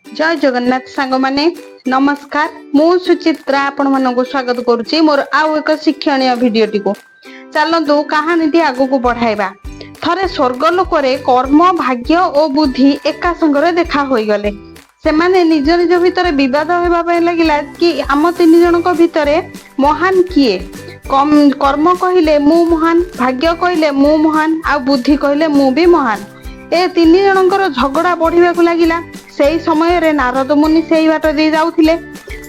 जय जगन्नाथ सांग माने नमस्कार मु सुचित्रा आपण मानक स्वागत करुच्ची मोर आउ एक शिक्षणीय भिडियोटी को चलतु कहानी आगु को बढ़ाइबा। थरे स्वर्ग लोकरे कर्म भाग्य और बुद्धि एका संगरे देखा होई गले। सेमाने निज निज भितर विवाद होबा पय लागिला कि आम तीन जनक भितरे महान किए। कर्म कहिले मु महान, भाग्य कहिले मु महान आ बुद्धि कहिले मु भी महान। ए तीन जनकर झगड़ा बढ़िबा लागिला। सेई समय रे नारद मुनि सेई बाट दे जाउथिले।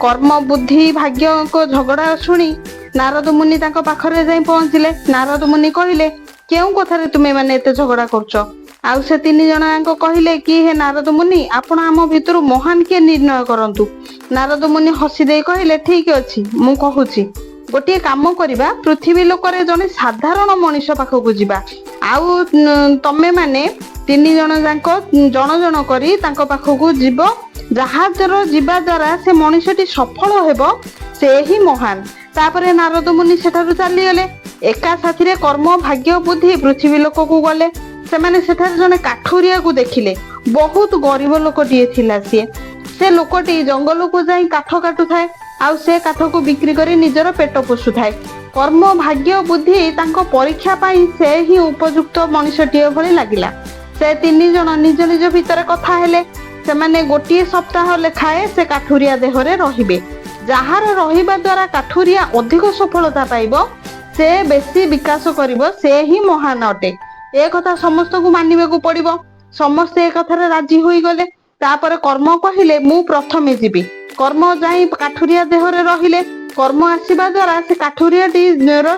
कर्म बुद्धि भाग्य को झगड़ा सुनी नारद मुनि तांको पाखरे जाई पहुंचिले। नारद मुनि कहिले केउ कथारे तुमे माने एते झगड़ा करछो। आउ से तीन जणांको कहिले कि हे नारद मुनि आपण आम भितरु महान के निर्णय करंतु। नारद मुनि हसी दे कहिले ठीक अछि मु कहूची गोटे काम करिबा, पृथ्वी लोकरे जने साधारण मनुष्य पाखकु जिबा। आउ तमे माने तीन जण जांको जण जण करी तांको पाखकु जीव। जहाजर जीवा द्वारा से मनुष्यटी सफल हेबो से ही महान। तापरे नारद मुनि सेठारु चली गले। एका साथी रे कर्म भाग्य बुद्धि पृथ्वी लोक को गले। से माने सेठार जने काठुरिया को देखिले। बहुत गरीब लोकटिए थिला सिए। से लोकटी जंगल को जाई काठ काटु थाए आउ से काठ को बिक्री करी निजर पेट पोषु थाए। कर्म भाग्य बुद्धि तांको परीक्षा पाई से ही उपयुक्त मनुष्यटिए भली लागिला। से तीन जण निज निज भितर कथा हेले। से माने गोटिए सप्ताह लेखाए से काठुरिया देहरे रहिबे। जहार रहिबा द्वारा काठुरिया अधिक सफलता पाइबो, से बेसी विकास करिवो, से ही महान अटे। ए कथा समस्त को मानिबे को पड़िबो। समस्त ए कथारे राजी होई गले। तापर कर्म कहिले मु प्रथमे जीबी। कर्म जाई काठुरिया देहरे रहिले। कर्म आसीबा द्वारा से काठुरियाटी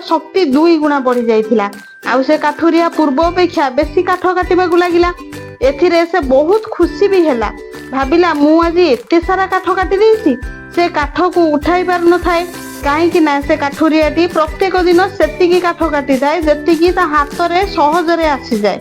शक्ति 2 गुणा बढ़ी जाइथिला। आउ से काठुरिया पूर्व अपेक्षा बेसी काठ काटिबा को लागिला। एथिरे से बहुत खुशी भी हैला। भाबिला मु आज एते सारा काठ काटि देइछि। से काठ को उठाई पार न थाए काहे कि ना से काठुरियाटी प्रत्येक दिन सेतिकी काठ काटि थाए जेतिकी ता हाथ रे सहज रे आसी जाए।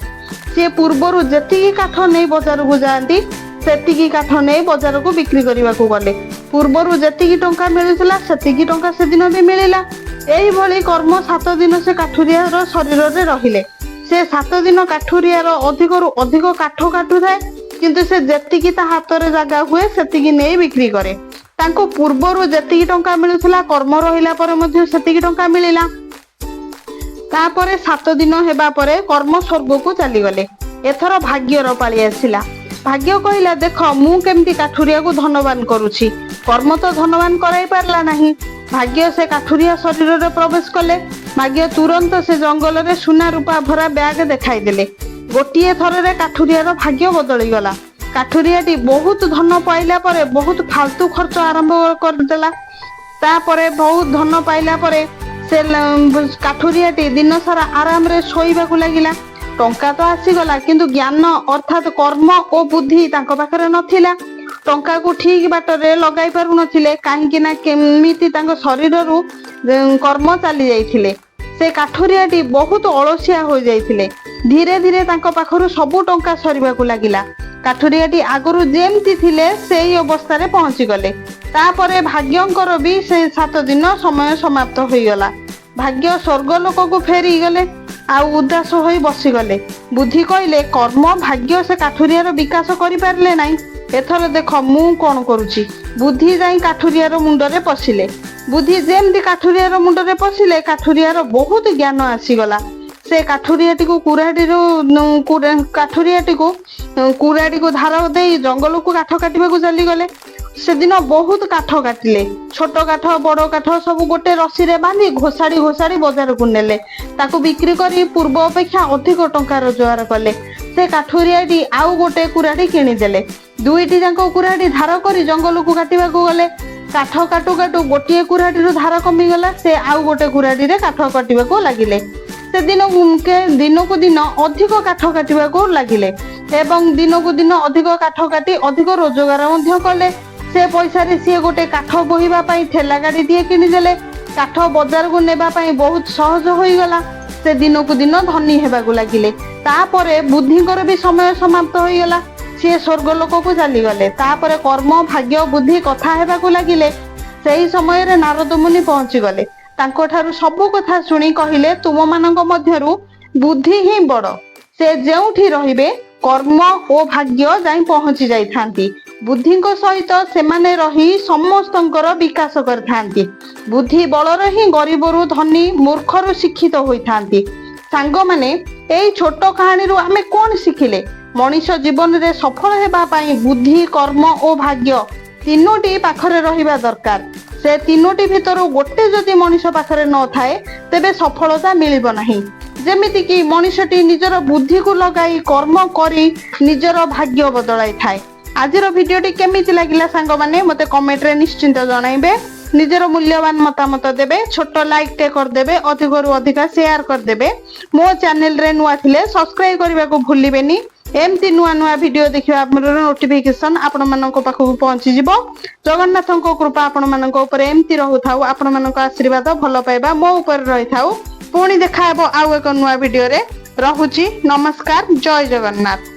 से पूर्वरु जेतिकी काठ नै बाजार को जांती सेतिकी काठ नै बाजार को बिक्री करबा को गले। पूर्वरु जेतिकी टंका मिलुतला सेतिकी टंका से दिन भी मिलिला। एही भली कर्म 7 दिन से काठुरियार शरीर रे रहिले। से 7 दिन काठुरियार अधिकरु अधिक काठ काटु थाए किंतु से जेतिकी ता हाथ रे जागा हुए सेतिकी नै बिक्री करे। तांको पूर्वरु जेतिकी टंका मिलुतला कर्म रहिला परे मध्ये सेतिकी टंका मिलिला। तापरे 7 दिन हेबा परे कर्म स्वर्ग को चली गले। एथर भाग्यर पाଳି आसिला। भाग्य कहिला देख मु केमती काठुरिया को धनवान करूछि। कर्म तो धनवान कराई पारला नहीं। भाग्य से काठुरिया शरीर रे प्रवेश कले। भाग्य तुरंत से जंगल रे सुना रूपा भरा बैग देखाई देले। गोटिए थर रे काठुरियार भाग्य बदली गला। काठुरियाटी बहुत धन पाइला परे बहुत फालतू खर्च आरंभ कर देला। तापरे बहुत धन पाइला परे से काठुरियाटी दिन सारा आराम रे सोइबा को लागिला। टंका तो आसीगला किंतु ज्ञान अर्थात कर्म और बुद्धि तांको पाखरे नथिला। टंका को ठीक बाटरे लगाई पारु नथिले काहेकि ना केमिति तांको शरीररु कर्म चली जाइथिले। से काठुरियाटी बहुत अलसिया हो जाइथिले। धीरे धीरे तांको पाखरु सबु टंका सरीबा को लागिला। काठुरियाटी आगरु जेमती थिले सेही अवस्था रे पहुंची गले। तापरे भाग्यंकर भी से 7 दिन समय समाप्त होई गला। भाग्य स्वर्ग लोक को फेरी गले आउ उदास होई बसी गले। बुद्धि कहिले कर्म भाग्य से काठुरियार विकास करि पारले नाही। एथर देख मु कोन करूची। बुद्धि जाई काठुरियार मुंडरे पसिले। बुद्धि जेमती काठुरियार मुंडरे पसिले काठुरियार बहुत ज्ञान आसीगला। से काठुरियाटी को कुराटी को धार दे जंगल को काठ काटिबा को चली गले। से दिन बहुत काठ काटिले। छोट काठ बड़ काठ सब गोटे रसी रे बांधी घोषाड़ी घोषाड़ी बाजार को नेले। ताको बिक्री करी पूर्व अपेक्षा अधिक टंका रोजगार कले। से काठुरियाटी आउ गोटे कुराटी किनी देले। दुईटी जांको कुराटी धार करी जंगल को काटिबा को गले। काठ काटू काटू गोटिए कुराटी रो धार कमी गला। से आउ गोटे कुराटी रे काठ काटिबा को लागिले। से दिन को दिन अधिक काठ काटिबा को लागिले एवं दिन को दिन अधिक काठ काटी अधिक रोजगार मध्य कले। से पैसा रे सी गोटे काठ बोहिबा पई ठेला गाड़ी दिए किनी देले। काठ बाजार को नेबा पई बहुत सहज होई गला। से दिन को दिन धनी हेबा को लागिले। तापरे बुद्धिकर भी समय समाप्त होई गला। से स्वर्ग लोक को चली गले। तापरे कर्म भाग्य बुद्धि कथा हेबा को लागिले। सेही समय रे नारद मुनि पहुंची गले। तांको ठारू सबु कथा सुनी कहिले तुम मानक मध्यरु बुद्धि ही बड़। से जेउठी रहिबे कर्म और भाग्य जाई पहुंची जाई थांती। बुद्धिको सहित सेमाने रही समस्तंकर विकास करथांती। बुद्धि बलर ही गरीबरु धनी मूर्खरु शिक्षित होइथांती। सांग माने एई छोट कहानी रु आमे कोन शिखिले? मनीष जीवन रे सफल हेबा पाई बुद्धि कर्म और भाग्य तीनोटी पाखरे रहिबा दरकार। से तीनोटी भितर गोटे जदि मनीष पाखरे न थाए तेबे सफलता मिलिबो नाही। जेमिति कि मनीषटी निजर बुद्धि को लगाई कर्म करी निजर भाग्य बदलाई थाए। आजिर भिडियोटी केमिति लागिला सांग माने मते कमेंट रे निश्चिंत जणाइबे। निजर मूल्यवान मतामत देबे। छोट लाइक टे कर देबे। अधिकरु अधिक शेयर कर देबे। मो चैनल रे नुआ थिले सब्सक्राइब करबा को भूलिबेनी। एमती नुआ नुआ वीडियो देखिबा हमर नोटिफिकेशन आपण मानको पाखु पहुंची जिवो। जगन्नाथଙ୍କ कृपा आपण मानको ऊपर एमती रहु थाउ। आपण मानको आशीर्वाद भलो पाइबा मो ऊपर रहि थाउ। पुणी देखा हेबो आउ एक नुआ वीडियो रे। रहुची नमस्कार। जय जगन्नाथ।